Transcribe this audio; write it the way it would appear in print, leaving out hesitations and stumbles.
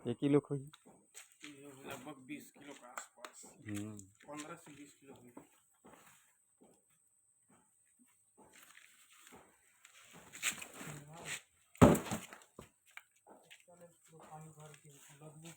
1 kilo खोई लगभग 20 kilo के आसपास 15 से 20 किलो हुई। पानी भर के लगभग